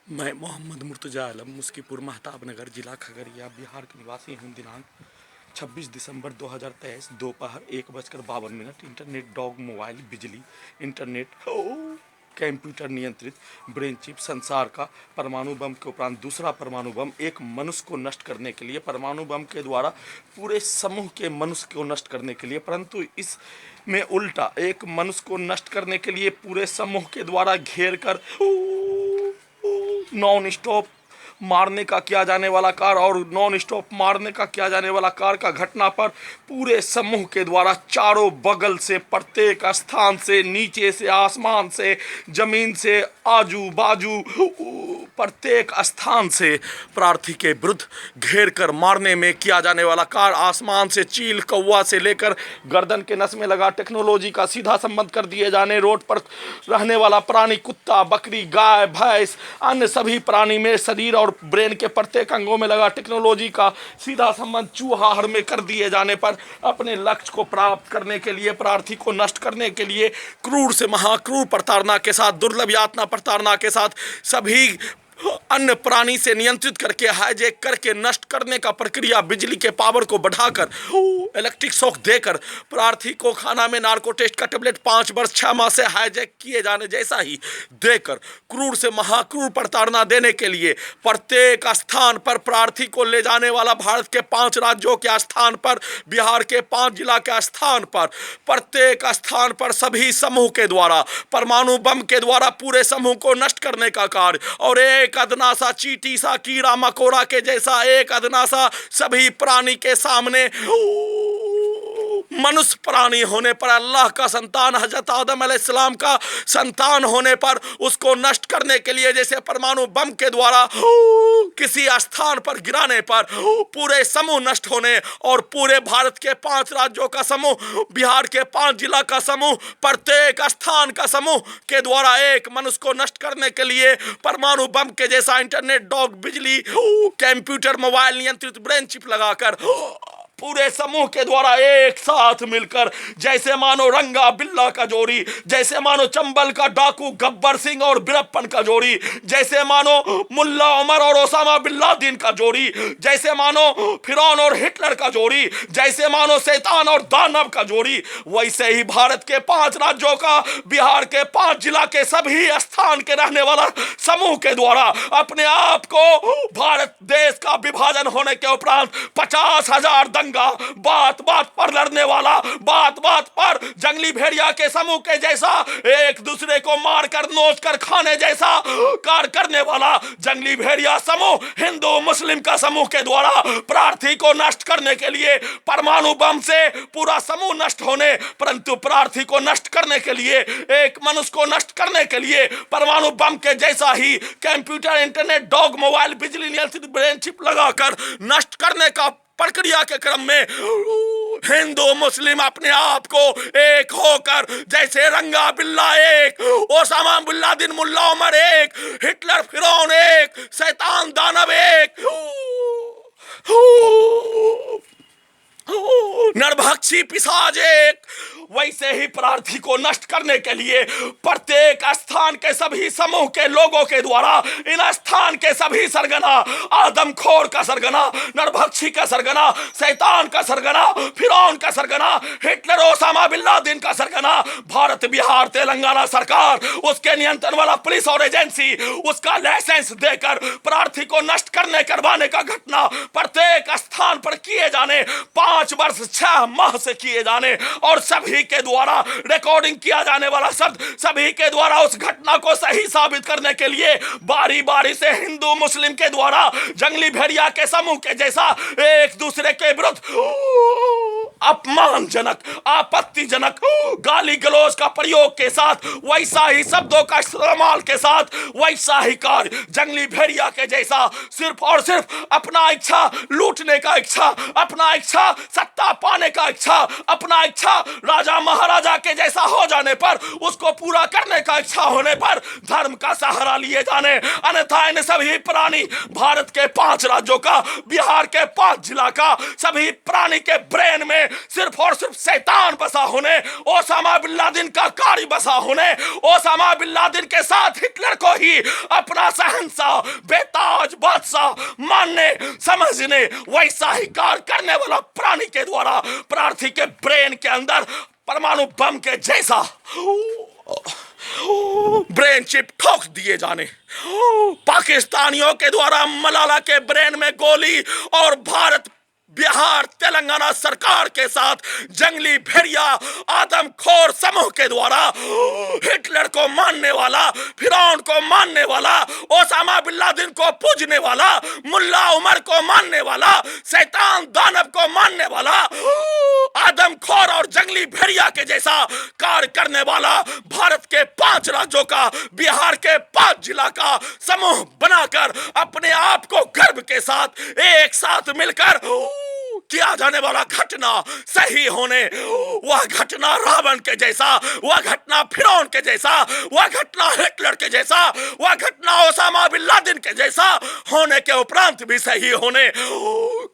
मैं मोहम्मद मुर्तजा आलम मुस्कीपुर महताब नगर जिला खगड़िया बिहार के निवासी हूँ। दिनांक 26 दिसंबर 2023 दोपहर 1:52 इंटरनेट डॉग मोबाइल बिजली इंटरनेट कंप्यूटर नियंत्रित ब्रेन चिप संसार का परमाणु बम के उपरांत दूसरा परमाणु बम एक मनुष्य को नष्ट करने के लिए, परमाणु बम के द्वारा पूरे समूह के मनुष्य को नष्ट करने के लिए, परंतु इस में उल्टा एक मनुष्य को नष्ट करने के लिए पूरे समूह के द्वारा घेर कर नॉन स्टॉप मारने का किया जाने वाला कार्य और नॉन स्टॉप मारने का किया जाने वाला कार्य का घटना पर पूरे समूह के द्वारा चारों बगल से, प्रत्येक स्थान से, नीचे से, आसमान से, जमीन से, आजू बाजू प्रत्येक स्थान से प्रार्थी के विरुद्ध घेर कर मारने में किया जाने वाला कार्य, आसमान से चील कौवा से लेकर गर्दन के नस में लगा टेक्नोलॉजी का सीधा संबंध कर दिए जाने, रोड पर रहने वाला प्राणी, कुत्ता, बकरी, गाय, भैंस, अन्य सभी प्राणी में शरीर और ब्रेन के प्रत्येक अंगों में लगा टेक्नोलॉजी का सीधा संबंध चूहार में कर दिए जाने पर अपने लक्ष्य को प्राप्त करने के लिए, प्रार्थी को नष्ट करने के लिए क्रूर से महाक्रूर प्रताड़ना के साथ, दुर्लभ यातना प्रताड़ना के साथ सभी अन्य प्राणी से नियंत्रित करके, हाईजैक करके नष्ट करने का प्रक्रिया, बिजली के पावर को बढ़ाकर, इलेक्ट्रिक शॉक देकर प्रार्थी को खाना में नार्को टेस्ट का टेबलेट 5 वर्ष 6 माह से हाईजैक किए जाने जैसा ही देकर क्रूर से महाक्रूर प्रताड़ना देने के लिए प्रत्येक स्थान पर प्रार्थी को ले जाने वाला, भारत के 5 राज्यों के स्थान पर, बिहार के 5 जिला के स्थान पर, प्रत्येक स्थान पर सभी समूह के द्वारा परमाणु बम के द्वारा पूरे समूह को नष्ट करने का कार्य और एक अदना सा चींटी सा कीड़ा मकोड़ा के जैसा एक अदना सा सभी प्राणी के सामने मनुष्य प्राणी होने पर, अल्लाह का संतान हजरत आदम अलैहिस्सलाम का संतान होने पर उसको नष्ट करने के लिए जैसे परमाणु बम के द्वारा किसी स्थान पर गिराने पर पूरे समूह नष्ट होने और पूरे भारत के 5 राज्यों का समूह, बिहार के 5 जिला का समूह, प्रत्येक स्थान का समूह के द्वारा एक मनुष्य को नष्ट करने के लिए परमाणु बम के जैसा इंटरनेट डॉग बिजली कंप्यूटर मोबाइल नियंत्रित ब्रेन चिप लगाकर पूरे समूह के द्वारा एक साथ मिलकर जैसे मानो रंगा बिल्ला का जोड़ी, जैसे मानो चंबल का डाकू गब्बर सिंह और बीरप्पन का जोड़ी, जैसे मानो मुल्ला उमर और ओसामा बिन लादेन का जोड़ी, जैसे मानो फिरौन और हिटलर का जोड़ी, जैसे मानो शैतान और दानव का जोड़ी, वैसे ही भारत के 5 राज्यों का, बिहार के 5 जिला के सभी स्थान के रहने वाला समूह के द्वारा अपने आप को भारत देश का विभाजन होने के उपरांत 50,000 बात बात पर लड़ने वाला, बात बात पर जंगली भेड़िया के समूह के जैसा एक दूसरे को मारकर नोच कर खाने जैसा कार्य करने वाला जंगली भेड़िया समूह हिंदू मुस्लिम का समूह के द्वारा प्रार्थी को नष्ट करने के लिए परमाणु बम से पूरा समूह नष्ट होने, परंतु प्रार्थी को नष्ट करने के लिए, एक मनुष्य को नष्ट करने के लिए परमाणु बम के जैसा ही कंप्यूटर, इंटरनेट, डॉग, मोबाइल, बिजली नियंत्रित ब्रेन चिप लगाकर नष्ट करने का प्रक्रिया के क्रम में हिंदू मुस्लिम अपने आप को एक होकर जैसे रंगा बिल्ला एक, ओसामा बिन लादेन, मुल्ला उमर एक, हिटलर फिरौन एक, शैतान दानव एक, नरभक्षी पिशाच एक, वैसे ही प्रार्थी को नष्ट करने के लिए प्रत्येक स्थान के सभी समूह के लोगों के द्वारा इन स्थान के सभी सरगना, आदमखोर का सरगना, नरभक्षी का सरगना, शैतान का सरगना, फिरौन का सरगना, हिटलर, ओसामा बिन लादेन का सरगना, भारत, बिहार, तेलंगाना सरकार, उसके नियंत्रण वाला पुलिस और एजेंसी उसका लाइसेंस देकर प्रार्थी को नष्ट करने करवाने का घटना प्रत्येक स्थान पर किए जाने, 5 वर्ष 6 माह से किए जाने और सभी के द्वारा रिकॉर्डिंग किया जाने वाला शब्द, सभी के द्वारा उस घटना को सही साबित करने के लिए बारी बारी से हिंदू मुस्लिम के द्वारा जंगली भेड़िया के समूह के जैसा एक दूसरे के विरुद्ध अपमानजनक, आपत्तिजनक गाली गलौज का प्रयोग के साथ, वैसा ही शब्दों का इस्तेमाल के साथ, वैसा ही कार्य जंगली भेड़िया के जैसा सिर्फ और सिर्फ अपना इच्छा लूटने का इच्छा, अपना इच्छा सत्ता पाने का इच्छा, अपना इच्छा राजा महाराजा के जैसा हो जाने पर, उसको पूरा करने का इच्छा होने पर धर्म का सहारा लिए जाने, अन्यथा इन सभी प्राणी भारत के 5 राज्यों का, बिहार के 5 जिला का सभी प्राणी के ब्रेन में सिर्फ और सिर्फ शैतान बसा होने, ओसामा बिन लादेन का कारी बसा होने, ओसामा बिन लादेन के साथ हिटलर को ही अपना शहंशाह, बेताज बादशाह मानने समझने, वैसा ही कार्य करने वाला प्राणी के द्वारा प्रार्थी के ब्रेन के अंदर परमाणु बम के जैसा ब्रेन चिप ठोक दिए जाने, पाकिस्तानियों के द्वारा मलाला के ब्रेन में गोली और भारत बिहार तेलंगाना सरकार के साथ जंगली भेड़िया आदमखोर समूह के द्वारा हिटलर को मानने वाला, फिरौन को मानने वाला, ओसामा बिन लादेन को पूजने वाला, मुल्ला उमर को मानने वाला, शैतान दानव को मानने वाला, आदमखोर और जंगली भेड़िया के जैसा कार्य करने वाला भारत के 5 राज्यों का, बिहार के 5 जिला का समूह बनाकर अपने आप को गर्व के साथ एक साथ मिलकर किया जाने वाला घटना सही होने, वह घटना रावण के जैसा, वह घटना फिरौन के जैसा, वह घटना हिटलर के जैसा, वह घटना ओसामा बिन लादेन के जैसा होने के उपरांत भी सही होने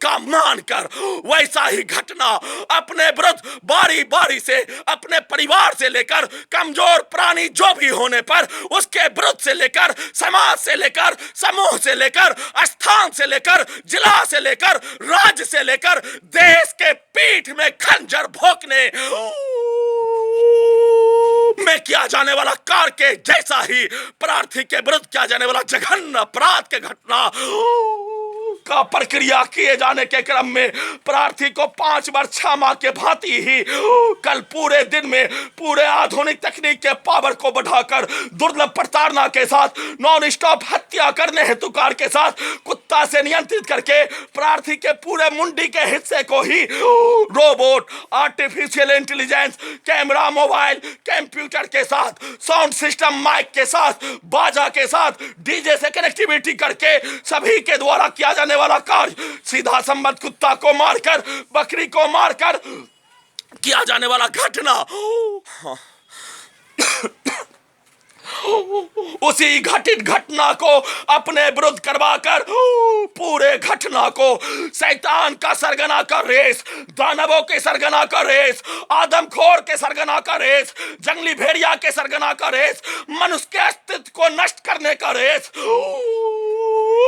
का मानकर वैसा ही घटना अपने विरुद्ध बारी बारी से अपने परिवार से लेकर कमजोर प्राणी जो भी होने पर उसके विरुद्ध से लेकर समाज से लेकर समूह से लेकर स्थान से लेकर जिला से लेकर राज्य से लेकर देश के पीठ में खंजर भोंकने में किया जाने वाला कार्य के जैसा ही प्रार्थी के विरुद्ध किया जाने वाला जघन्य अपराध के घटना का प्रक्रिया किए जाने के क्रम में प्रार्थी को 5 वर्ष 6 माह के भांति ही कल पूरे दिन में पूरे आधुनिक तकनीक के पावर को बढ़ाकर दुर्लभ प्रताड़ना के साथ नॉन स्टॉप हत्या करने हेतु कार्य के साथ कुत्ता से नियंत्रित करके प्रार्थी के पूरे मुंडी के हिस्से को ही robot, artificial intelligence, camera, mobile, computer के साथ, साउंड सिस्टम, माइक के साथ, बाजा के साथ, डीजे से कनेक्टिविटी करके सभी के द्वारा किया जाने वाला कार्य सीधा संबंध कुत्ता को मारकर, बकरी को मारकर किया जाने वाला घटना उसी घटित घटना को अपने विरुद्ध करवाकर पूरे घटना को शैतान का सरगना का रेस, दानवों के सरगना का रेस, आदमखोर के सरगना का रेस, जंगली भेड़िया के सरगना का रेस, मनुष्य के अस्तित्व को नष्ट करने का रेस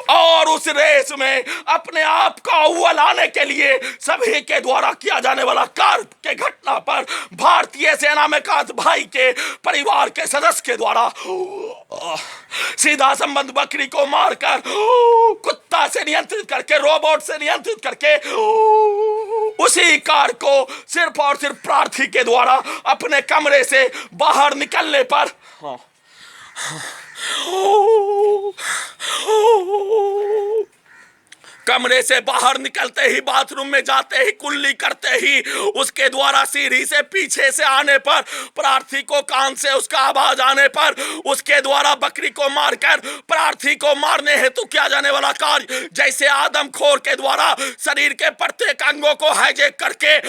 और उस रेस में अपने आप को अव्वल आने के लिए सभी के द्वारा किया जाने वाला कार्य के घटना पर भारतीय सेना में कात भाई के परिवार के सदस्य के द्वारा सीधा संबंध बकरी को मारकर कुत्ता से नियंत्रित करके, रोबोट से नियंत्रित करके उसी कार्य को सिर्फ और सिर्फ प्रार्थी के द्वारा अपने कमरे से बाहर निकलने पर कमरे से बाहर निकलते ही, बाथरूम में जाते ही, कुल्ली करते ही उसके द्वारा सीढ़ी से पीछे से आने पर, प्रार्थी को कान से उसका आवाज आने पर उसके द्वारा बकरी को मारकर प्रार्थी को मारने हेतु किया जाने वाला कार्य जैसे आदमखोर के द्वारा शरीर के प्रत्येक अंगों को हाईजैक करके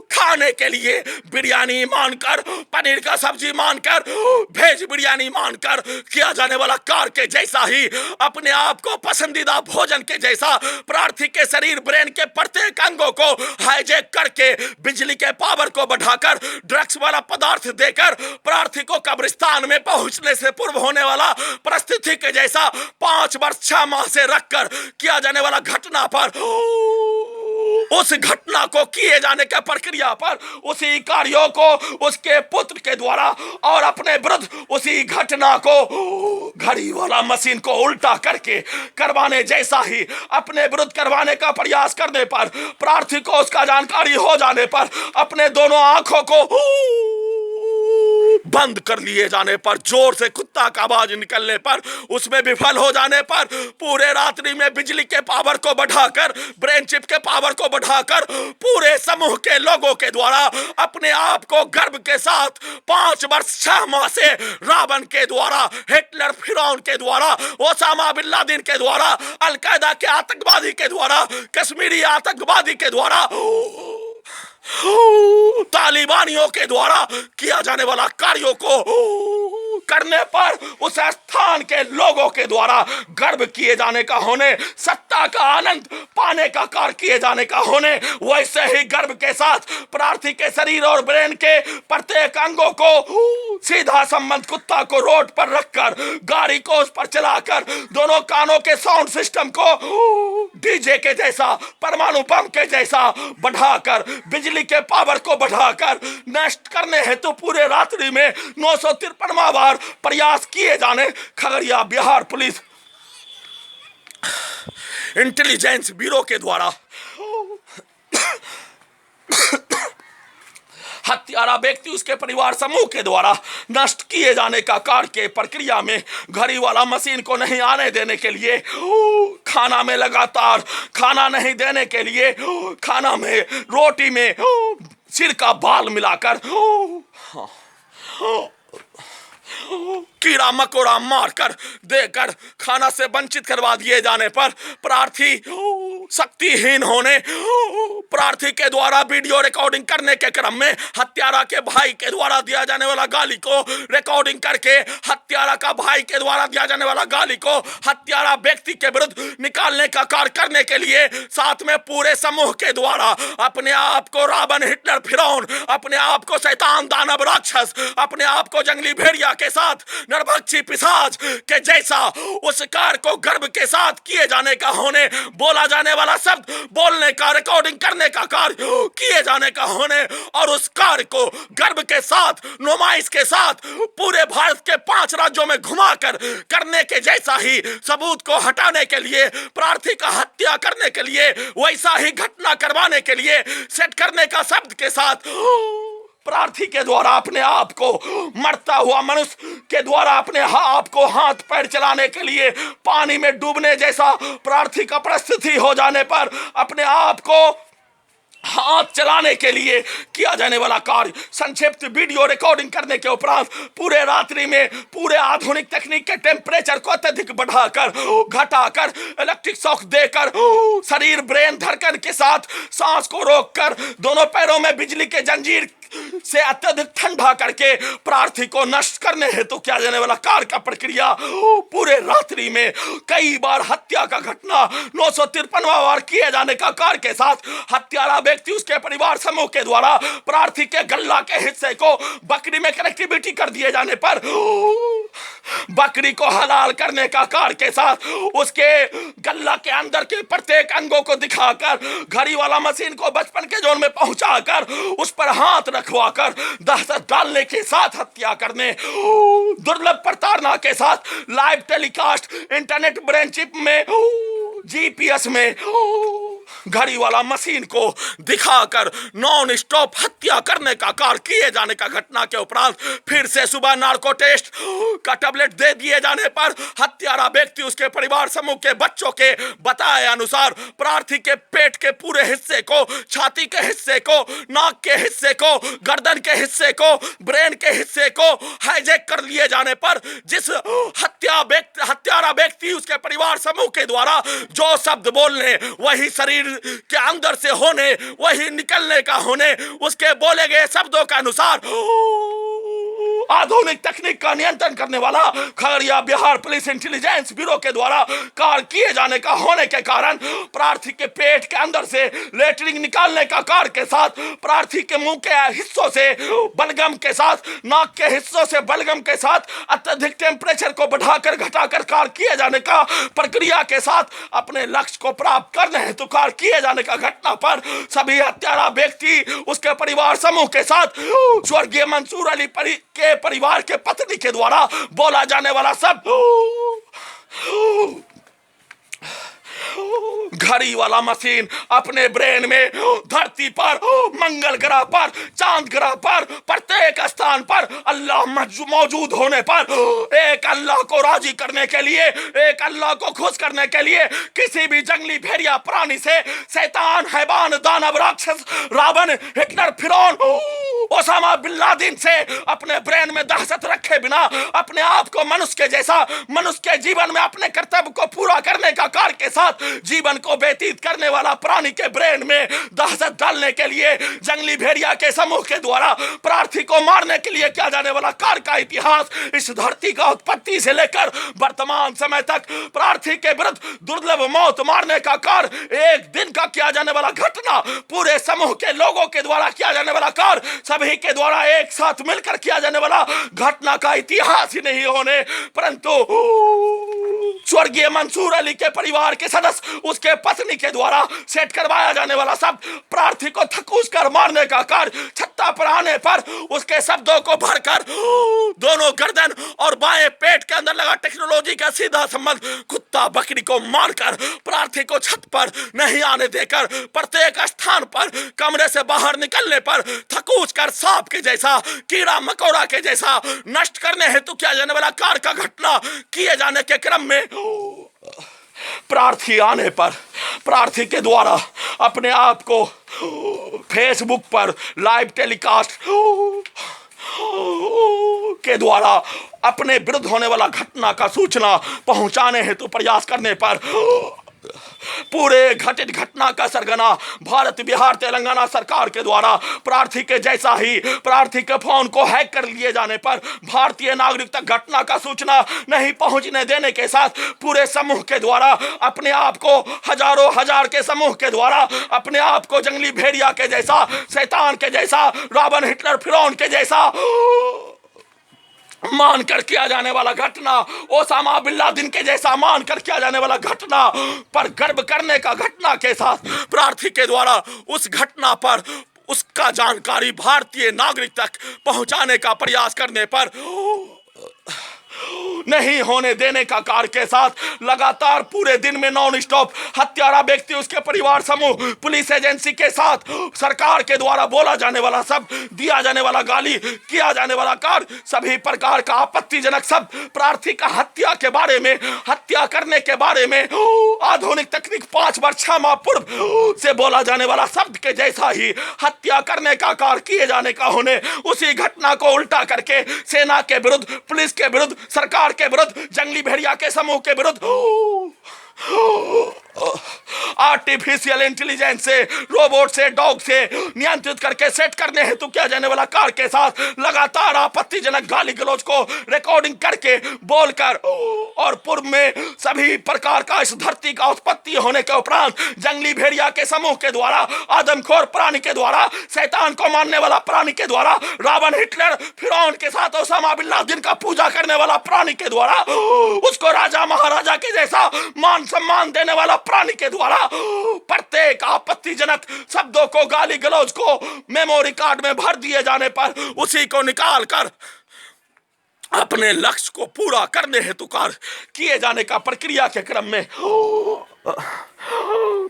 खाने के लिए बिरयानी मानकर, पनीर का सब्जी मानकर, भेज बिरयानी मानकर किया जाने वाला कार्य के जैसा ही अपने आप को पसंदीदा भोजन के जैसा प्रार्थी के शरीर, ब्रेन के प्रत्येक अंगों को हाईजैक करके बिजली के पावर को बढ़ाकर ड्रग्स वाला पदार्थ देकर प्रार्थी को कब्रिस्तान में पहुंचने से पूर्व होने वाला परिस्थिति के जैसा 5 वर्ष 6 माह से रखकर किया जाने वाला घटना पर, उस घटना को किए जाने के प्रक्रिया पर उसी कार्यों को उसके पुत्र के द्वारा और अपने विरुद्ध उसी घटना को घड़ी वाला मशीन को उल्टा करके करवाने जैसा ही अपने विरुद्ध करवाने का प्रयास करने पर, प्रार्थी को उसका जानकारी हो जाने पर, अपने दोनों आंखों को बंद कर लिए जाने पर, जोर से कुत्ता का आवाज निकलने पर, उसमें विफल हो जाने पर, पूरे रात्रि में बिजली के पावर को बढ़ाकर, ब्रेन चिप के पावर को बढ़ाकर पूरे समूह के लोगों के द्वारा अपने आप को गर्व के साथ 5 वर्ष 6 माह से रावण के द्वारा, हिटलर, फिरौन के द्वारा, ओसामा बिन लादेन के द्वारा, अल-कायदा के आतंकवादी के द्वारा, कश्मीरी आतंकवादी के द्वारा, तालिबानियों के द्वारा किया जाने वाला कार्यों को करने पर उस स्थान के लोगों के द्वारा गर्व किए जाने का होने, सत्ता हत्या का आनंद पाने का कार्य किए जाने का होने, वैसे ही गर्व के साथ प्रार्थी के शरीर और ब्रेन के प्रत्येक अंगों को सीधा संबंध कुत्ता को रोड पर रखकर, गाड़ी को उस पर चलाकर, दोनों कानों के साउंड सिस्टम को डीजे के जैसा, परमाणु बम के जैसा बढ़ाकर, बिजली के पावर को बढ़ाकर नष्ट करने हेतु पूरे रात्रि में 953वां बार प्रयास किए जाने Khagaria Bihar police intelligence bureau के द्वारा हत्यारा व्यक्ति उसके परिवार समूह के द्वारा नष्ट किए जाने का कार्य के प्रक्रिया में घड़ी वाला मशीन को नहीं आने देने के लिए, खाना में लगातार खाना नहीं देने के लिए, खाना में रोटी में सिर का बाल मिलाकर कीड़ा मकोड़ा मारकर देकर खाना से वंचित करवा दिए जाने पर प्रार्थी शक्तिहीन होने, प्रार्थी के द्वारा वीडियो रिकॉर्डिंग करने के क्रम में हत्यारा के भाई के द्वारा दिया जाने वाला गाली को रिकॉर्डिंग करके हत्यारा का भाई के द्वारा दिया जाने वाला गाली को हत्यारा व्यक्ति के विरुद्ध निकालने का कार्य करने के लिए साथ में पूरे समूह के द्वारा अपने आप को रावण, हिटलर, फिरौन, अपने आप को शैतान, दानव, राक्षस, अपने आप को जंगली भेड़िया के साथ नरभक्षी पिशाच के जैसा उस कार्य को गर्व के साथ किए जाने का होने, बोला जाने वाला शब्द बोलने का, रिकॉर्डिंग करने का कार्य किए जाने का होने और उस कार्य को गर्व के साथ, नुमाइश के साथ पूरे भारत के 5 राज्यों में घुमाकर करने के जैसा ही सबूत को हटाने के लिए, प्रार्थी का हत्या करने के लिए, वैसा ही घटना करवाने के लिए सेट करने का शब्द के साथ प्रार्थी के द्वारा अपने आप को मरता हुआ मनुष्य के द्वारा अपने आप को हाथ पैर चलाने के लिए पानी में डूबने जैसा प्रार्थी का परिस्थिति हो जाने पर अपने आप को हाथ चलाने के लिए किया जाने वाला कार्य संक्षिप्त वीडियो रिकॉर्डिंग करने के उपरांत पूरे रात्रि में पूरे आधुनिक तकनीक के टेम्परेचर को अत्यधिक बढ़ाकर, घटाकर, इलेक्ट्रिक शॉक देकर, शरीर ब्रेन धड़कन के साथ सांस को रोककर, दोनों पैरों में बिजली के जंजीर से अत्यधिक ठंडा करके प्रार्थी को नष्ट करने हेतु किया जाने वाला कार्य का प्रक्रिया पूरे रात्रि में कई बार हत्या का घटना 953वां बार किए जाने का कार्य के साथ हत्यारा व्यक्ति उसके परिवार समूह के द्वारा प्रार्थी के गल्ला के हिस्से को बकरी में कनेक्टिविटी कर दिए जाने पर बकरी को हलाल करने का कार्य के साथ उसके गल्ला के अंदर के प्रत्येक अंगों को दिखाकर घड़ी वाला मशीन को बचपन के जोन में पहुंचाकर उस पर हाथ रखवाकर दहशत डालने के साथ हत्या करने, दुर्लभ प्रताड़ना के साथ live telecast internet brain chip में जीपीएस में घड़ी वाला मशीन को दिखाकर नॉन स्टॉप हत्या करने का कार्य किए जाने का घटना के उपरांत फिर से सुबह नार्को टेस्ट का टैबलेट दे दिए जाने पर हत्यारा व्यक्ति उसके परिवार समूह के बच्चों के बताए अनुसार प्रार्थी के पेट के पूरे हिस्से को, छाती के हिस्से को, नाक के हिस्से को, गर्दन के हिस्से को, ब्रेन के हिस्से को हाईजैक कर लिए जाने पर जिस हत्यारा व्यक्ति उसके परिवार समूह के द्वारा जो शब्द बोलने वही शरीर के अंदर से होने, वही निकलने का होने, उसके बोले गए शब्दों के अनुसार आधुनिक तकनीक का नियंत्रण करने वाला Khagaria Bihar police intelligence bureau के द्वारा कार्य किए जाने का होने के कारण प्रार्थी के पेट के अंदर से लेटरिन निकालने का कार्य के साथ, प्रार्थी के मुंह के हिस्सों से बलगम के साथ, नाक के हिस्सों से बलगम के साथ अत्यधिक टेम्परेचर को बढ़ाकर घटाकर कार्य किए जाने का प्रक्रिया के साथ अपने लक्ष्य को प्राप्त करने हेतु कार्य किए जाने का घटना पर सभी हत्यारा व्यक्ति उसके परिवार समूह के साथ स्वर्गीय मंसूर अली के परिवार के पत्नी के द्वारा बोला जाने वाला शब्द घड़ी वाला मशीन अपने ब्रेन में धरती पर, मंगल ग्रह पर, चांद ग्रह पर, प्रत्येक स्थान पर अल्लाह मौजूद होने पर एक अल्लाह को राजी करने के लिए, एक अल्लाह को खुश करने के लिए किसी भी जंगली भेड़िया प्राणी से, शैतान, हैवान, दानव, राक्षस, रावण, हिटलर, फिरौन, ओसामा बिन लादेन से अपने ब्रेन में दहशत रखे बिना अपने आप को मनुष्य के जैसा, मनुष्य के जीवन में अपने कर्तव्य को पूरा करने का कार्य के साथ जीवन को व्यतीत करने वाला प्राणी के ब्रेन में दहशत डालने के लिए जंगली भेड़िया के समूह के द्वारा प्रार्थी को मारने के लिए किया जाने वाला कार्य का इतिहास इस धरती का उत्पत्ति से लेकर वर्तमान समय तक प्रार्थी के विरुद्ध दुर्लभ मौत मारने का कार्य, एक दिन का किया जाने वाला घटना, पूरे समूह के लोगों के द्वारा किया जाने वाला कार्य, सभी के द्वारा एक साथ मिलकर किया जाने वाला घटना का इतिहास ही नहीं होने, परंतु स्वर्गीय मंसूर अली के परिवार के सदस्य, उसके पत्नी के द्वारा सेट करवाया जाने वाला शब्द प्रार्थी को थकूस कर मारने का कार्य, छत्ता पर आने पर उसके शब्दों को भरकर दोनों गर्दन और बाएं पेट के अंदर लगा टेक्नोलॉजी का सीधा संबंध, कुत्ता बकरी को मारकर प्रार्थी को छत पर नहीं आने देकर प्रत्येक स्थान पर कमरे से बाहर निकलने पर थकूस कर सांप के जैसा, कीड़ा मकोड़ा के जैसा नष्ट करने हेतु किया जाने वाला कार्य का घटना किए जाने के क्रम में प्रार्थी आने पर प्रार्थी के द्वारा अपने आप को फेसबुक पर लाइव टेलीकास्ट के द्वारा अपने विरुद्ध होने वाला घटना का सूचना पहुंचाने हेतु प्रयास करने पर पूरे घटित घटना का सरगना भारत, बिहार, तेलंगाना सरकार के द्वारा प्रार्थी के जैसा ही प्रार्थी के फोन को हैक कर लिए जाने पर भारतीय नागरिक तक घटना का सूचना नहीं पहुंचने देने के साथ पूरे समूह के द्वारा अपने आप को हजारों हजार के समूह के द्वारा अपने आप को जंगली भेड़िया के जैसा, शैतान के जैसा, रावण, हिटलर, फिरौन के जैसा मानकर किया जाने वाला घटना, ओसामा बिन लादेन के जैसा मानकर किया जाने वाला घटना पर गर्व करने का घटना के साथ प्रार्थी के द्वारा उस घटना पर उसका जानकारी भारतीय नागरिक तक पहुंचाने का प्रयास करने पर नहीं होने देने का कार्य के साथ लगातार पूरे दिन में नॉन स्टॉप हत्यारा व्यक्ति, उसके परिवार समूह, पुलिस एजेंसी के साथ सरकार के द्वारा बोला जाने वाला सब, दिया जाने वाला गाली, किया जाने वाला कार्य, सभी प्रकार का आपत्तिजनक सब प्रार्थी का हत्या के बारे में, हत्या करने के बारे में आधुनिक तकनीक 5 वर्ष 6 माह पूर्व से बोला जाने वाला शब्द के जैसा ही हत्या करने का कार्य किए जाने का होने, उसी घटना को उल्टा करके सेना के विरुद्ध, पुलिस के विरुद्ध, सरकार के विरुद्ध, जंगली भेड़िया के समूह के विरुद्ध आर्टिफिशियल इंटेलिजेंस से, रोबोट से, डॉग से नियंत्रित करके सेट करने हेतु किया जाने वाला कार्य के साथ लगातार आपत्तिजनक गाली गलौज को रिकॉर्डिंग करके बोलकर और पूर्व में सभी प्रकार का इस धरती का उत्पत्ति होने के उपरांत जंगली भेड़िया के समूह के द्वारा, आदमखोर प्राणी के द्वारा, शैतान को मानने वाला प्राणी के द्वारा, रावण, हिटलर, फिरौन के साथ ओसामा बिन लादेन का पूजा करने वाला प्राणी के द्वारा, उसको राजा महाराजा के जैसा मान सम्मान देने वाला प्राणी के द्वारा प्रत्येक आपत्तिजनक शब्दों को, गाली गलौज को मेमोरी कार्ड में भर दिए जाने पर उसी को निकाल कर अपने लक्ष्य को पूरा करने हेतु कार्य किए जाने का प्रक्रिया के क्रम में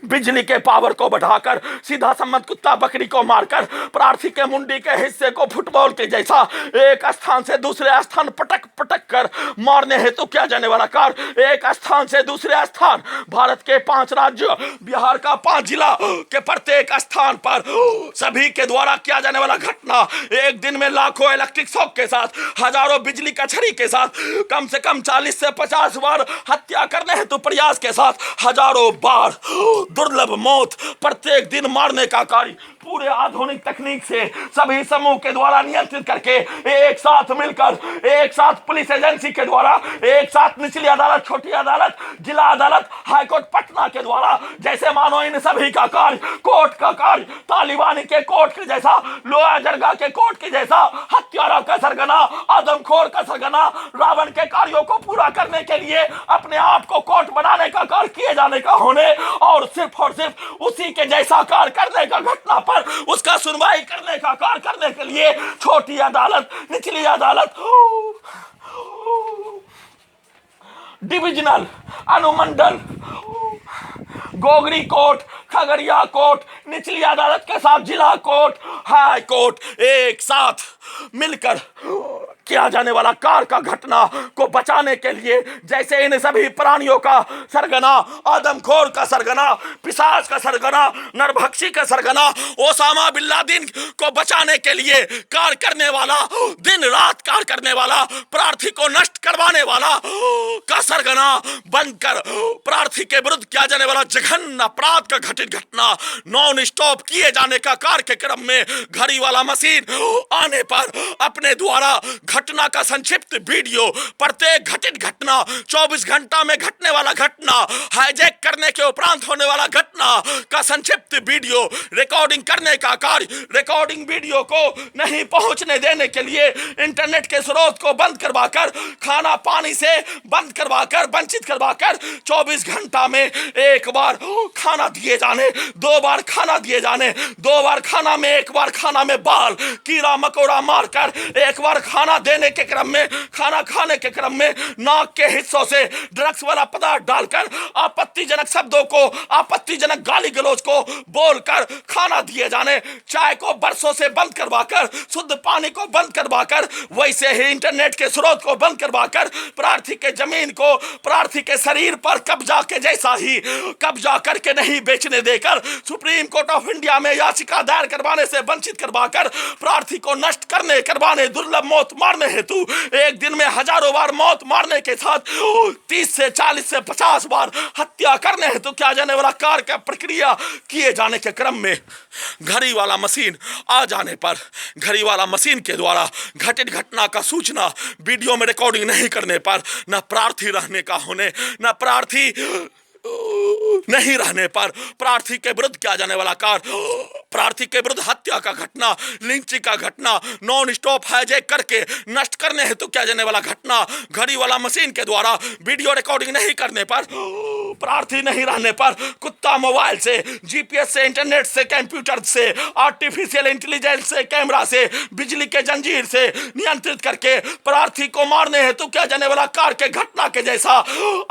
बिजली के पावर को बढ़ाकर सीधा संबंध कुत्ता बकरी को मारकर प्रार्थी के मुंडी के हिस्से को फुटबॉल के जैसा एक स्थान से दूसरे स्थान पटक पटक कर मारने हेतु किया जाने वाला कार्य, एक स्थान से दूसरे स्थान, भारत के 5 राज्यों, बिहार का 5 जिला के प्रत्येक स्थान पर सभी के द्वारा किया जाने वाला घटना, एक दिन में लाखों इलेक्ट्रिक शॉक के साथ, हजारों बिजली का छड़ी के साथ, कम से कम 40 से 50 बार हत्या करने हेतु प्रयास के साथ, हजारों बार दुर्लभ मौत प्रत्येक दिन मारने का कार्य पूरे आधुनिक तकनीक से सभी समूह के द्वारा नियंत्रित करके एक साथ मिलकर, एक साथ पुलिस एजेंसी के द्वारा, एक साथ निचली अदालत, छोटी अदालत, जिला अदालत, हाईकोर्ट पटना के द्वारा, जैसे मानो इन सभी का कार्य, कोर्ट का कार्य, तालिबानी के कोर्ट के जैसा, लोया जरगा के कोर्ट के जैसा, हत्यारा का सरगना, आदमखोर का सरगना, रावण के कार्यों को पूरा करने के लिए अपने आप को कोर्ट बनाने का कार्य किए जाने का होने और सिर्फ उसी के जैसा कार्य करने का घटना पर उसका सुनवाई करने का कार्य करने के लिए छोटी अदालत, निचली अदालत, डिविजनल, अनुमंडल, गोगरी कोर्ट, खगड़िया कोर्ट, निचली अदालत के साथ जिला कोर्ट, हाई कोर्ट एक साथ मिलकर किया जाने वाला कार्य का घटना को बचाने के लिए, जैसे इन सभी प्राणियों का सरगना, आदमखोर का सरगना, पिशाच का सरगना, नरभक्षी का सरगना, ओसामा बिन लादेन को बचाने के लिए कार्य करने वाला, दिन रात कार्य करने वाला, प्रार्थी को नष्ट करवाने वाला का सरगना बनकर प्रार्थी के विरुद्ध किया जाने वाला जघन्य अपराध का घटित घटना नॉन स्टॉप किए जाने का कार्य के क्रम में घड़ी वाला मशीन आने पर अपने द्वारा घटना का संक्षिप्त वीडियो, प्रत्येक घटित घटना, 24 घंटा में घटने वाला घटना, हाईजैक करने के उपरांत होने वाला घटना का संक्षिप्त वीडियो रिकॉर्डिंग करने का कार्य, रिकॉर्डिंग वीडियो को नहीं पहुंचने देने के लिए इंटरनेट के स्रोत को बंद करवाकर, खाना पानी से बंद करवाकर, वंचित करवाकर 24 घंटा में एक बार खाना दिए जाने, 2 बार खाना दिए जाने, 2 बार खाना में, 1 बार खाना में बाल कीड़ा मकोड़ा मारकर, 1 बार खाना देने के क्रम में, खाना खाने के क्रम में नाक के हिस्सों से ड्रग्स वाला पदार्थ डालकर आपत्तिजनक शब्दों को, आपत्तिजनक गाली गलौज को बोलकर खाना दिए जाने, चाय को बरसों से बंद करवाकर, शुद्ध पानी को बंद करवाकर, वैसे ही इंटरनेट के स्रोत को बंद करवाकर प्रार्थी के जमीन को प्रार्थी के शरीर पर कब्जा के जैसा ही कब्जा करके नहीं बेचने देकर सुप्रीम कोर्ट ऑफ इंडिया में याचिका दायर करवाने से वंचित करवाकर प्रार्थी को नष्ट करने करवाने, दुर्लभ मौत मारने हेतु एक दिन में हजारों बार मौत मारने के साथ 30 से 40 से 50 बार हत्या करने हेतु किया जाने वाला कार्य का प्रक्रिया किए जाने के क्रम में घड़ी वाला मशीन आ जाने पर घड़ी वाला मशीन के द्वारा घटित घटना का सूचना वीडियो में रिकॉर्डिंग नहीं करने पर न प्रार्थी रहने का होने, न प्रार्थी नहीं रहने पर प्रार्थी के विरुद्ध किया जाने वाला कार्य, प्रार्थी के विरुद्ध हत्या का घटना, लिंचिंग का घटना, नॉन स्टॉप हाईजैक करके नष्ट करने हेतु किया जाने वाला घटना घड़ी वाला मशीन के द्वारा वीडियो रिकॉर्डिंग नहीं करने पर, प्रार्थी नहीं रहने पर कुत्ता मोबाइल से, जीपीएस से, इंटरनेट से, कंप्यूटर से, आर्टिफिशियल इंटेलिजेंस से, कैमरा से, बिजली के जंजीर से नियंत्रित करके प्रार्थी को मारने हेतु किया जाने वाला कार्य के घटना के जैसा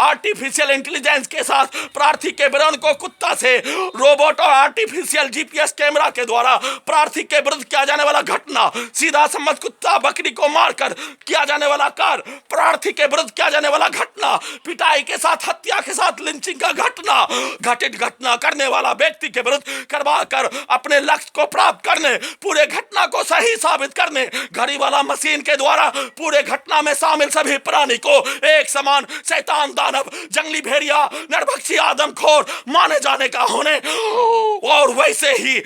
आर्टिफिशियल इंटेलिजेंस के साथ प्रार्थी के ब्रेन को कुत्ता से, रोबोट और आर्टिफिशियल जीपीएस कैमरा के द्वारा प्रार्थी के विरुद्ध किया जाने वाला घटना, सीधा समझ कुत्ता बकरी को मारकर किया जाने वाला कार्य, प्रार्थी के विरुद्ध किया जाने वाला घटना, पिटाई के साथ, हत्या के साथ लिंचिंग का घटना, घटित घटना करने वाला व्यक्ति के विरुद्ध करवा कर अपने लक्ष्य को प्राप्त करने, पूरे घटना को सही साबित करने घड़ी वाला मशीन के द्वारा पूरे घटना में शामिल सभी प्राणी को एक समान शैतान, दानव, जंगली भेड़िया, नरभक्षी, आदमखोर माने जाने का होने और वैसे ही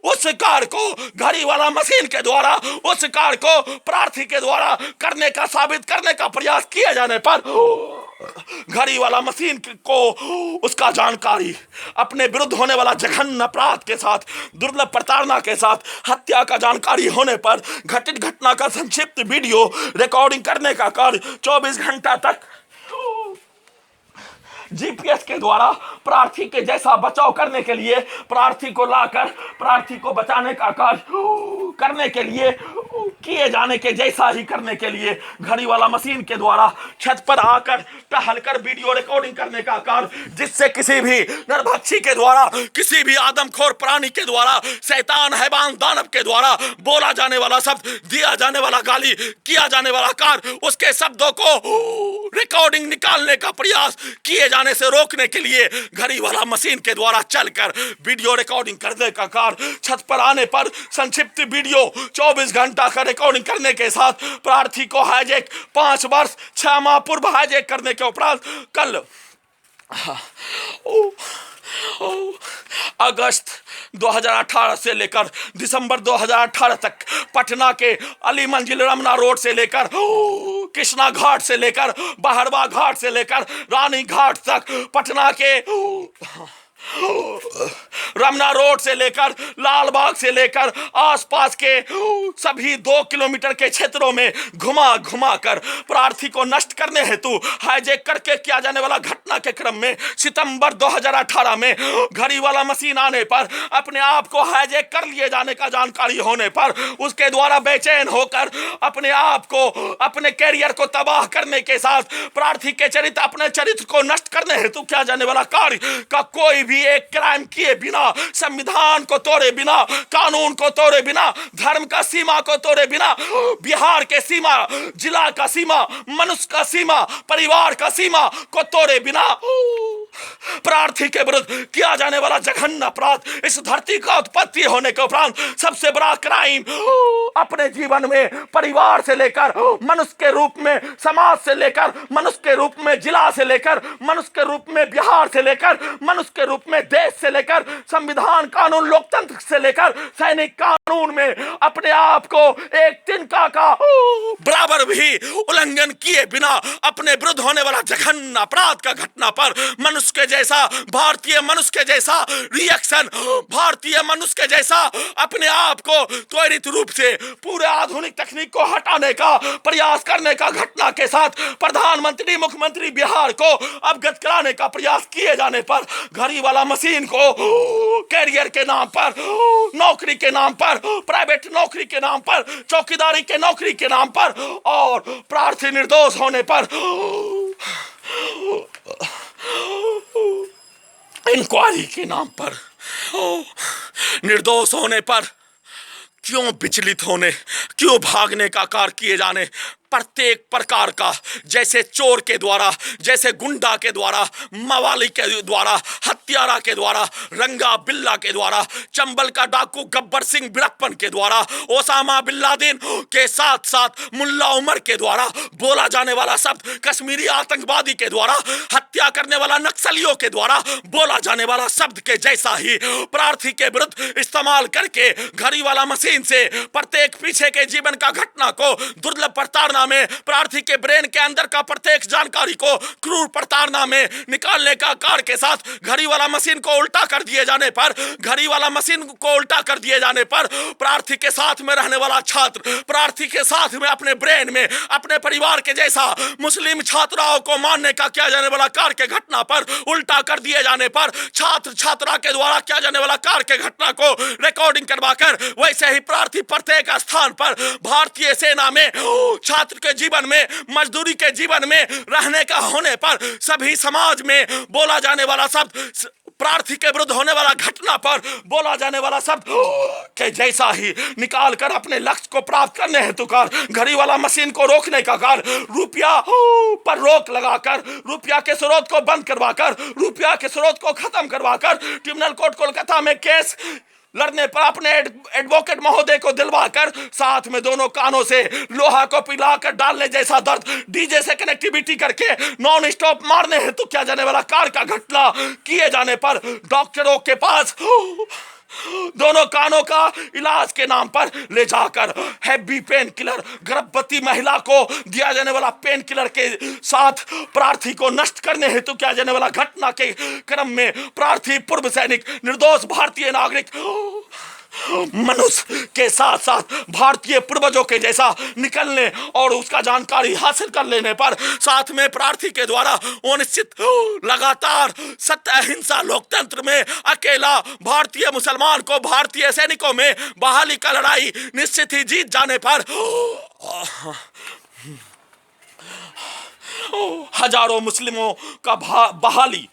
उस कार्य को घड़ी वाला मशीन के द्वारा, उस कार्य को प्रार्थी के द्वारा करने का, साबित करने का प्रयास किए जाने पर घड़ी वाला मशीन को उसका जानकारी अपने विरुद्ध होने वाला जघन्य अपराध के साथ, दुर्लभ प्रताड़ना के साथ, हत्या का जानकारी होने पर घटित घटना का संक्षिप्त वीडियो रिकॉर्डिंग करने का कार्य 24 घंटा तक जीपीएस के द्वारा प्रार्थी के जैसा बचाव करने के लिए, प्रार्थी को लाकर प्रार्थी को बचाने का कार्य करने के लिए, किए जाने के जैसा ही करने के लिए घड़ी वाला मशीन के द्वारा छत पर आकर टहलकर वीडियो रिकॉर्डिंग करने का कार्य, जिससे किसी भी नरभक्षी के द्वारा, किसी भी आदमखोर प्राणी के द्वारा, शैतान, हैवान, दानव के द्वारा बोला जाने वाला शब्द, दिया जाने वाला गाली, किया जाने वाला कार्य, उसके शब्दों को रिकॉर्डिंग निकालने का प्रयास किए जाने से रोकने के लिए घड़ी वाला मशीन के द्वारा चलकर वीडियो रिकॉर्डिंग करने का कार्य, छत पर आने पर संक्षिप्त वीडियो 24 घंटा का रिकॉर्डिंग करने के साथ प्रार्थी को हाईजैक 5 वर्ष 6 माह पूर्व हाईजैक करने के उपरांत कल अगस्त 2018 से लेकर दिसंबर 2018 तक पटना के अली मंजिल रमना रोड से लेकर कृष्णा घाट से लेकर बहरवा घाट से लेकर रानी घाट तक, पटना के रमना रोड से लेकर लाल बाग से लेकर आसपास के सभी 2 किलोमीटर के क्षेत्रों में घुमा घुमा कर प्रार्थी को नष्ट करने हेतु हाईजैक करके किया जाने वाला घटना के क्रम में सितंबर 2018 में घड़ी वाला मशीन आने पर, अपने आप को हाईजैक कर लिए जाने का जानकारी होने पर उसके द्वारा बेचैन होकर अपने आप को, अपने कैरियर को तबाह करने के साथ प्रार्थी के चरित्र, अपने चरित्र को नष्ट करने हेतु किया जाने वाला कार्य का कोई भी एक क्राइम किए बिना, संविधान को तोड़े बिना, कानून को तोड़े बिना, धर्म का सीमा को तोड़े बिना, बिहार के सीमा, जिला का सीमा, मनुष्य का सीमा, परिवार का सीमा को तोड़े बिना प्रार्थी के विरुद्ध किया जाने वाला जघन्य अपराध, इस धरती का उत्पत्ति होने के उपरांत सबसे बड़ा क्राइम, अपने जीवन में परिवार से लेकर मनुष्य के रूप में, समाज से लेकर मनुष्य के रूप में, जिला से लेकर मनुष्य के रूप में, बिहार से लेकर मनुष्य के रूप में, देश से लेकर संविधान कानून लोकतंत्र से लेकर सैनिक कानून में अपने आप को एक तिनका का बराबर भी उल्लंघन किए बिना अपने विरुद्ध होने वाला जघन्य अपराध का घटना पर मनुष्य के जैसा, भारतीय मनुष्य के जैसा रिएक्शन, भारतीय मनुष्य के जैसा अपने आप को त्वरित रूप से पूरे आधुनिक तकनीक को हटाने का प्रयास करने का घटना के साथ प्रधानमंत्री, मुख्यमंत्री बिहार को अवगत कराने का प्रयास किए जाने पर घड़ी वाला मशीन को कैरियर के नाम पर, नौकरी के नाम पर, प्राइवेट नौकरी के नाम पर, चौकीदारी के नौकरी के नाम पर और प्रार्थी निर्दोष होने पर, इंक्वायरी के नाम पर, निर्दोष होने पर क्यों विचलित होने, क्यों भागने का कार्य किए जाने, प्रत्येक प्रकार का, जैसे चोर के द्वारा, जैसे गुंडा के द्वारा, मवाली के द्वारा, हत्यारा के द्वारा, रंगा बिल्ला के द्वारा, चंबल का डाकू गब्बर सिंह बिड़प्पन के द्वारा, ओसामा बिन लादेन के साथ साथ मुल्ला उमर के द्वारा बोला जाने वाला शब्द, कश्मीरी आतंकवादी के द्वारा, हत्या करने वाला नक्सलियों के द्वारा बोला जाने वाला शब्द के जैसा ही प्रार्थी के विरुद्ध इस्तेमाल करके घड़ी वाला मशीन से प्रत्येक पीछे के जीवन का घटना को, दुर्लभ प्रताड़ना में प्रार्थी के ब्रेन के अंदर का प्रत्येक जानकारी को क्रूर प्रताड़ना में निकालने का कार्य के साथ घड़ी वाला मशीन को उल्टा कर दिए जाने पर, घड़ी वाला मशीन को उल्टा कर दिए जाने पर प्रार्थी के साथ में रहने वाला छात्र, प्रार्थी के साथ में अपने ब्रेन में अपने परिवार के जैसा मुस्लिम छात्राओं को मारने का किया जाने वाला कार्य के घटना पर उल्टा कर दिए जाने पर, छात्र छात्रा के द्वारा किया जाने वाला कार्य के घटना को रिकॉर्डिंग करवाकर वैसे ही प्रार्थी प्रत्येक स्थान पर भारतीय सेना में, छात्र के जीवन में, मजदूरी के जीवन में रहने का होने पर सभी समाज में बोला जाने वाला शब्द, प्रार्थी के विरुद्ध होने वाला घटना पर बोला जाने वाला शब्द के जैसा ही निकाल कर अपने लक्ष्य को प्राप्त करने हेतु कार्य, घड़ी वाला मशीन को रोकने का कार्य, रुपया पर रोक लगाकर, रुपया के स्रोत को बंद करवाकर, रुपया के स्रोत को खत्म करवाकर, ट्रिब्यूनल कोर्ट कोलकाता में केस लड़ने पर अपने एडवोकेट महोदय को दिलवाकर साथ में दोनों कानों से लोहा को पिलाकर डालने जैसा दर्द, डीजे से कनेक्टिविटी करके नॉन स्टॉप मारने हेतु किया जाने वाला कार्य का घटना किए जाने पर डॉक्टरों के पास दोनों कानों का इलाज के नाम पर ले जाकर हैवी पेन किलर, गर्भवती महिला को दिया जाने वाला पेन किलर के साथ प्रार्थी को नष्ट करने हेतु किया जाने वाला घटना के क्रम में प्रार्थी पूर्व सैनिक, निर्दोष भारतीय नागरिक, मनुष्य के साथ साथ भारतीय पूर्वजों के जैसा निकलने और उसका जानकारी हासिल कर लेने पर साथ में प्रार्थी के द्वारा अनिश्चित लगातार सत्य अहिंसा लोकतंत्र में अकेला भारतीय मुसलमान को भारतीय सैनिकों में बहाली का लड़ाई निश्चित ही जीत जाने पर हजारों मुस्लिमों का बहाली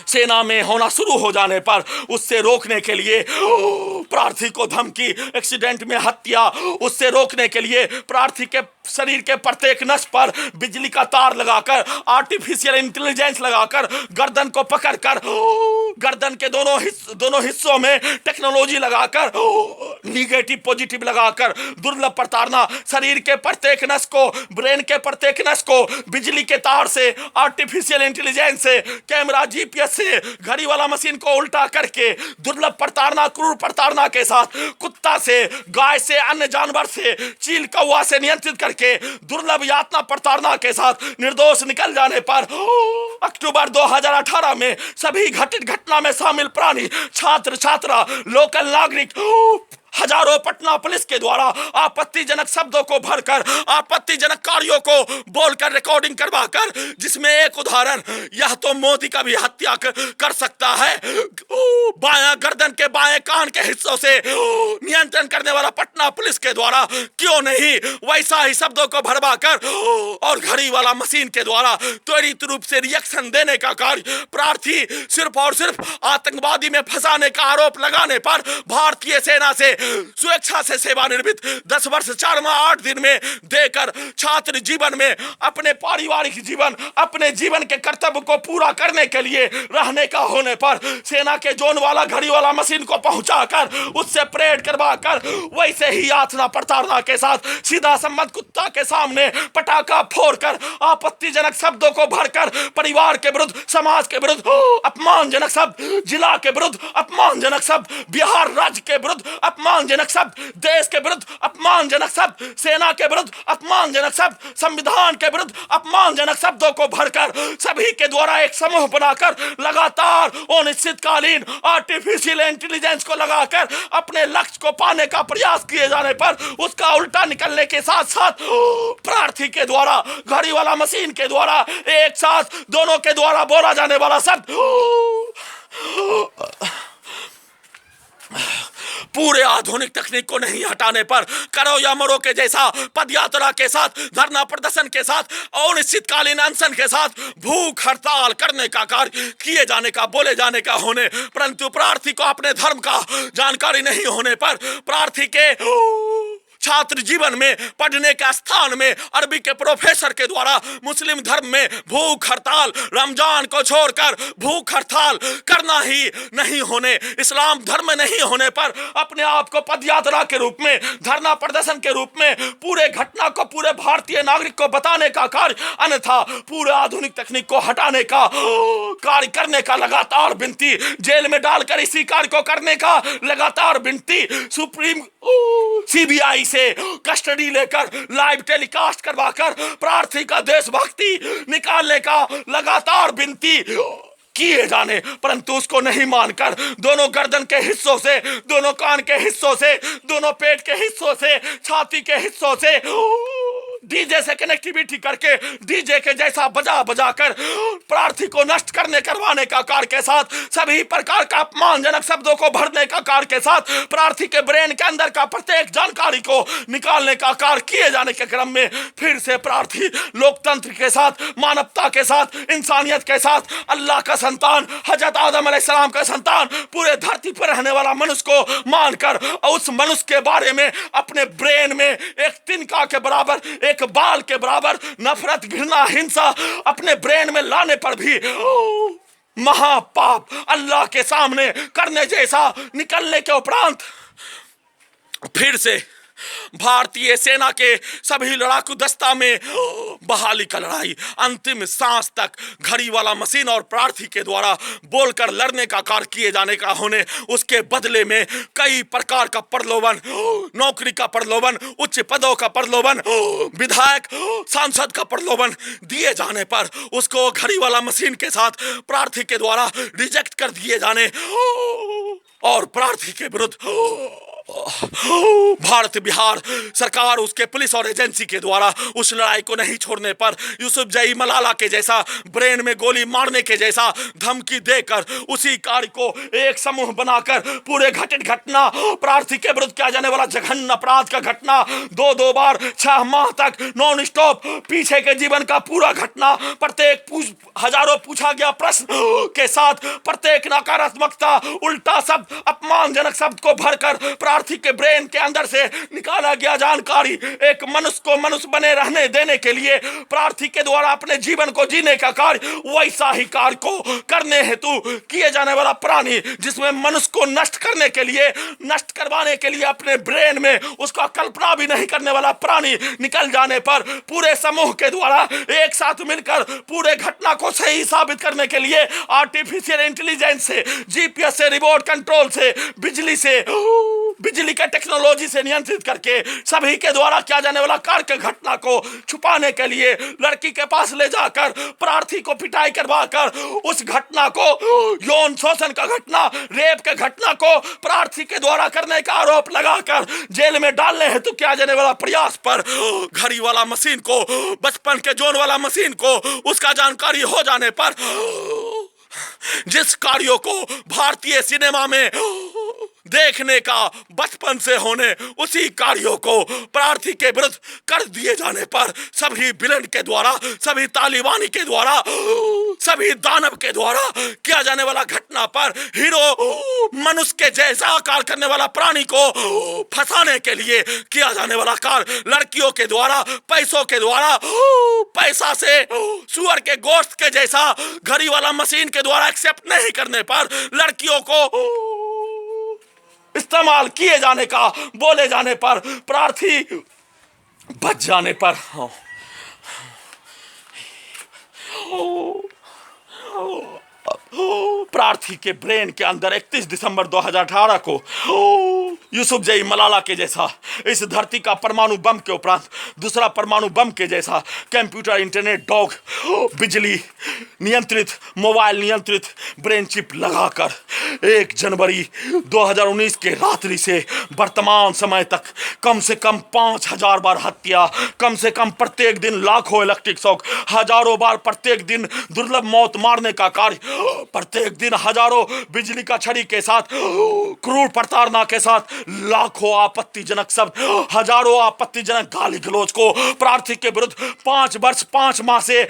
सेना में होना शुरू हो जाने पर उससे रोकने के लिए प्रार्थी को धमकी, एक्सीडेंट में हत्या, उससे रोकने के लिए प्रार्थी के शरीर के प्रत्येक नस पर बिजली का तार लगाकर, आर्टिफिशियल इंटेलिजेंस लगाकर, गर्दन को पकड़कर, गर्दन के दोनों हिस्सों में टेक्नोलॉजी लगाकर, निगेटिव पॉजिटिव लगाकर दुर्लभ प्रताड़ना, शरीर के प्रत्येक नस को, ब्रेन के प्रत्येक नस को बिजली के तार से, आर्टिफिशियल इंटेलिजेंस से, कैमरा जीपीएस से, घड़ी वाला मशीन को उल्टा करके दुर्लभ प्रताड़ना, क्रूर प्रताड़ना के साथ कुत्ता से, गाय से, अन्य जानवर से, चील कौवा से नियंत्रित करके दुर्लभ यातना प्रताड़ना के साथ निर्दोष निकल जाने पर अक्टूबर 2018 में सभी घटित घटना में शामिल प्राणी, छात्र छात्रा, लोकल नागरिक, हजारों पटना पुलिस के द्वारा आपत्तिजनक शब्दों को भरकर, आपत्तिजनक कार्यों को बोलकर रिकॉर्डिंग करवाकर, जिसमें एक उदाहरण, यह तो मोदी का भी हत्या कर सकता है, बायां गर्दन के बाएं कान के हिस्सों से नियंत्रण करने वाला पटना पुलिस के द्वारा क्यों नहीं वैसा ही शब्दों को भरवाकर और घड़ी वाला मशीन के द्वारा त्वरित रूप से रिएक्शन देने का कार्य प्रार्थी सिर्फ और सिर्फ आतंकवादी में फंसाने का आरोप लगाने पर भारतीय सेना से स्वेच्छा से सेवानिवृत्त 10 वर्ष 4 माह 8 दिन में देकर छात्र जीवन में अपने पारिवारिक जीवन, अपने जीवन के कर्तव्य को पूरा करने के लिए रहने का होने पर सेना के जोन वाला घड़ी वाला मशीन को पहुंचाकर उससे परेड करवाकर वैसे ही यातना प्रताड़ना के साथ सीधा संबंध कुत्ता के सामने पटाखा फोड़कर आपत्तिजनक शब्दों को भरकर परिवार के विरुद्ध, समाज के विरुद्ध अपमानजनक शब्द, जिला के विरुद्ध अपमानजनक शब्द, बिहार राज्य के विरुद्ध अपमानजनक शब्द, देश के विरुद्ध अपमानजनक शब्द, सेना के विरुद्ध अपमानजनक शब्द, संविधान के विरुद्ध अपमानजनक शब्दों को भरकर सभी के द्वारा एक समूह बनाकर लगातार अनिश्चितकालीन आर्टिफिशियल इंटेलिजेंस को लगाकर अपने लक्ष्य को पाने का प्रयास किए जाने पर उसका उल्टा निकलने के साथ साथ प्रार्थी के द्वारा, घड़ी वाला मशीन के द्वारा एक साथ दोनों के द्वारा बोला जाने वाला शब्द पूरे आधुनिक तकनीक को नहीं हटाने पर करो या मरो के जैसा पदयात्रा के साथ, धरना प्रदर्शन के साथ, अनिश्चितकालीन अनशन के साथ भूख हड़ताल करने का कार्य किए जाने का, बोले जाने का होने, परंतु प्रार्थी को अपने धर्म का जानकारी नहीं होने पर प्रार्थी के छात्र जीवन में पढ़ने का स्थान में अरबी के प्रोफेसर के द्वारा मुस्लिम धर्म में भूख हड़ताल, रमजान को छोड़कर भूख हड़ताल करना ही नहीं होने, इस्लाम धर्म में नहीं होने पर अपने आप को पदयात्रा के रूप में, धरना प्रदर्शन के रूप में पूरे घटना को पूरे भारतीय नागरिक को बताने का कार्य, अन्यथा पूरे आधुनिक तकनीक को हटाने का कार्य करने का लगातार विनती, जेल में डालकर इसी कार्य को करने का लगातार विनती, सुप्रीम सीबीआई से कस्टडी लेकर लाइव टेलीकास्ट करवाकर प्रार्थी का देशभक्ति निकालने का लगातार विनती किए जाने, परंतु उसको नहीं मानकर दोनों गर्दन के हिस्सों से, दोनों कान के हिस्सों से, दोनों पेट के हिस्सों से, छाती के हिस्सों से डीजे से कनेक्टिविटी करके डीजे के जैसा बजा बजा कर प्रार्थी को नष्ट करने करवाने का कार्य के साथ, सभी प्रकार का अपमानजनक शब्दों को भरने का कार्य के साथ प्रार्थी के ब्रेन के अंदर का प्रत्येक जानकारी को निकालने का कार्य किए जाने के क्रम में फिर से प्रार्थी लोकतंत्र के साथ, मानवता के साथ, इंसानियत के साथ, अल्लाह का संतान, हजरत आदम अलैहिस्सलाम का संतान, पूरे धरती पर रहने वाला मनुष्य को मानकर उस मनुष्य के बारे में अपने ब्रेन में एक तिनका के बराबर, एक बाल के बराबर नफरत, घृणा, हिंसा अपने ब्रेन में लाने पर भी महापाप अल्लाह के सामने करने जैसा निकलने के उपरांत फिर से भारतीय सेना के सभी लड़ाकू दस्ता में बहाली का लड़ाई अंतिम सांस तक घड़ी वाला मशीन और प्रार्थी के द्वारा बोलकर लड़ने का कार्य किए जाने का होने, उसके बदले में कई प्रकार का प्रलोभन, नौकरी का प्रलोभन, उच्च पदों का प्रलोभन, विधायक सांसद का प्रलोभन दिए जाने पर उसको घड़ी वाला मशीन के साथ प्रार्थी के द्वारा रिजेक्ट कर दिए जाने और प्रार्थी के विरुद्ध भारत बिहार सरकार, उसके पुलिस और एजेंसी के द्वारा उस लड़ाई को नहीं छोड़ने पर यूसुफजई मलाला के जैसा ब्रेन में गोली मारने के जैसा धमकी देकर उसी कार्य को एक समूह बनाकर पूरे घटित घटना, प्रार्थी के विरुद्ध किया जाने वाला जघन्य अपराध का घटना, दो बार 6 माह तक नॉन स्टॉप पीछे के जीवन का पूरा घटना, प्रत्येक हजारों पूछा गया प्रश्न के साथ प्रत्येक नकारात्मकता, उल्टा शब्द, अपमानजनक शब्द को भरकर प्रार्थी के ब्रेन के अंदर से निकाला गया जानकारी, एक मनुष्य को मनुष्य बने रहने देने के लिए प्रार्थी के द्वारा अपने जीवन को जीने का कार्य, वैसा ही कार्य को करने हेतु किए जाने वाला प्राणी, जिसमें मनुष्य को नष्ट करने के लिए, नष्ट करवाने के लिए अपने ब्रेन में उसका कल्पना भी नहीं करने वाला प्राणी निकल जाने पर पूरे समूह के द्वारा एक साथ मिलकर पूरे घटना को सही साबित करने के लिए आर्टिफिशियल इंटेलिजेंस से, जीपीएस से, रिमोट कंट्रोल से, बिजली के टेक्नोलॉजी से नियंत्रित करके सभी के द्वारा किया जाने वाला कार्य के घटना को छुपाने के लिए लड़की के पास ले जाकर प्रार्थी को पिटाई करवाकर उस घटना को, यौन शोषण का घटना, रेप के घटना को प्रार्थी के द्वारा करने का आरोप लगाकर जेल में डालने हेतु किया जाने वाला प्रयास पर घड़ी वाला मशीन को, बचपन के जोन वाला मशीन को उसका जानकारी हो जाने पर जिस कार्यों को भारतीय सिनेमा में देखने का बचपन से होने, उसी कार्यों को प्रार्थी के विरुद्ध कर दिए जाने पर सभी विलन के द्वारा, सभी तालिबानी के द्वारा, सभी दानव के द्वारा किया जाने वाला घटना पर हीरो मनुष्य के जैसा आकार करने वाला प्राणी को फंसाने के लिए किया जाने वाला कार्य, लड़कियों के द्वारा, पैसों के द्वारा, पैसा से सुअर के गोश्त के जैसा घड़ी वाला मशीन के द्वारा एक्सेप्ट नहीं करने पर लड़कियों को इस्तेमाल किए जाने का, बोले जाने पर, प्रार्थी बच जाने पर प्रार्थी के ब्रेन के अंदर 31 दिसंबर 2018 को यूसुफजई मलाला के जैसा इस धरती का परमाणु बम के उपरांत दूसरा परमाणु बम के जैसा कंप्यूटर, इंटरनेट, डॉग, बिजली नियंत्रित, मोबाइल नियंत्रित ब्रेन चिप लगाकर 1 जनवरी 2019 के रात्रि से वर्तमान समय तक कम से कम 5000 बार हत्या, कम से कम प्रत्येक दिन लाखों इलेक्ट्रिक शॉक, हजारों बार प्रत्येक दिन दुर्लभ मौत मारने का कार्य, प्रत्येक दिन हजारों बिजली का छड़ी के साथ, क्रूर प्रताड़ना के साथ, लाखों आपत्तिजनक शब्द, हजारों आपत्तिजनक गाली गलौज को प्रार्थी के विरुद्ध 5 वर्ष 5 माह से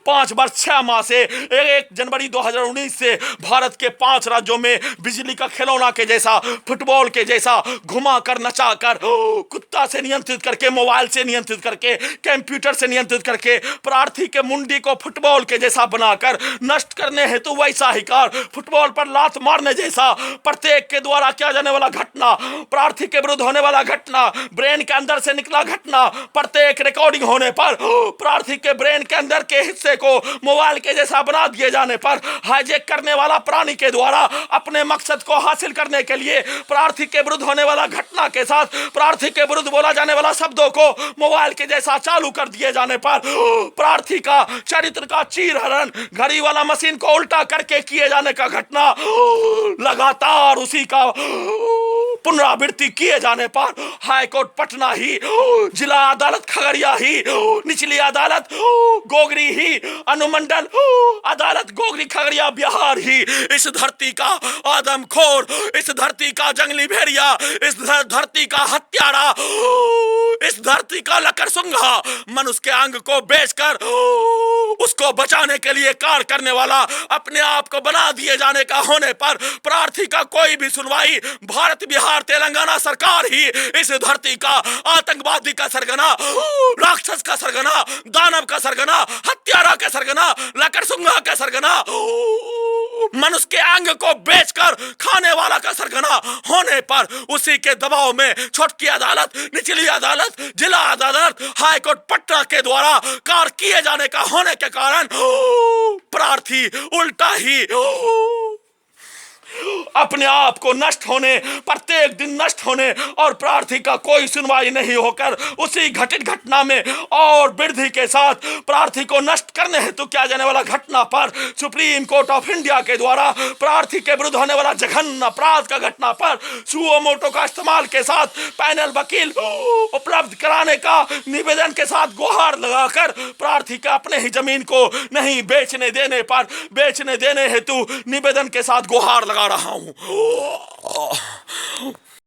5 वर्ष 6 माह से 1 जनवरी 2019 से भारत के 5 राज्यों में बिजली का खिलौना के जैसा, फुटबॉल के जैसा घुमा कर, नचा कर, कुत्ता से नियंत्रित करके, मोबाइल से नियंत्रित करके, कंप्यूटर से नियंत्रित करके प्रार्थी के मुंडी को फुटबॉल के जैसा बनाकर नष्ट करने हेतु वैसा ही कार्य, फुटबॉल पर लात मारने जैसा प्रत्येक के द्वारा किया जाने वाला घटना, प्रार्थी के विरुद्ध होने वाला घटना, ब्रेन के अंदर से निकला घटना, प्रत्येक रिकॉर्डिंग होने पर प्रार्थी के ब्रेन के अंदर के हिस्से को मोबाइल के जैसा बना दिए जाने पर हाईजैक करने वाला प्राणी के द्वारा अपने मकसद को हासिल करने के लिए प्रार्थी के विरुद्ध होने वाला घटना के साथ प्रार्थी के विरुद्ध बोला जाने वाला शब्दों को मोबाइल के जैसा चालू कर दिए जाने पर प्रार्थी का चरित्र का चीरहरण, घड़ी वाला मशीन को उल्टा करके किए जाने का घटना लगातार उसी का पुनरावृत्ति किए जाने पर हाईकोर्ट पटना ही, जिला अदालत खगड़िया ही, निचली अदालत गोगरी ही, अनुमंडल अदालत गोगरी खगड़िया बिहार ही इस धरती का आदमखोर, इस धरती का जंगली भेड़िया, इस धरती का हत्यारा, इस धरती का लकड़सुंघा, मनुष्य के अंग को बेचकर उसको बचाने के लिए कार्य करने वाला, अपने आप को बना दिए जाने का होने पर प्रार्थी का कोई भी सुनवाई भारत, बिहार, तेलंगाना सरकार ही इस धरती का आतंकवादी का सरगना, राक्षस का सरगना, दानव का सरगना, हत्यारा का सरगना, लकड़सुंघा का सरगना, मनुष्य के अंग को बेचकर खाने वाला का सरगना होने पर उसी के दबाव में छोटकी अदालत, निचली अदालत, जिला अदालत, हाईकोर्ट पटना के द्वारा कार्य किए जाने का होने के कारण प्रार्थी उल्टा ही अपने आप को नष्ट होने, प्रत्येक दिन नष्ट होने और प्रार्थी का कोई सुनवाई नहीं होकर उसी घटित घटना में और वृद्धि के साथ प्रार्थी को नष्ट करने हेतु किया जाने वाला घटना पर सुप्रीम कोर्ट ऑफ इंडिया के द्वारा प्रार्थी के विरुद्ध होने वाला जघन्य अपराध का घटना पर सुओ मोटो का इस्तेमाल के साथ पैनल वकील उपलब्ध कराने का निवेदन के साथ गुहार लगाकर प्रार्थी का अपने ही जमीन को नहीं बेचने देने पर बेचने देने हेतु निवेदन के साथ गुहार लगा रहा हूं।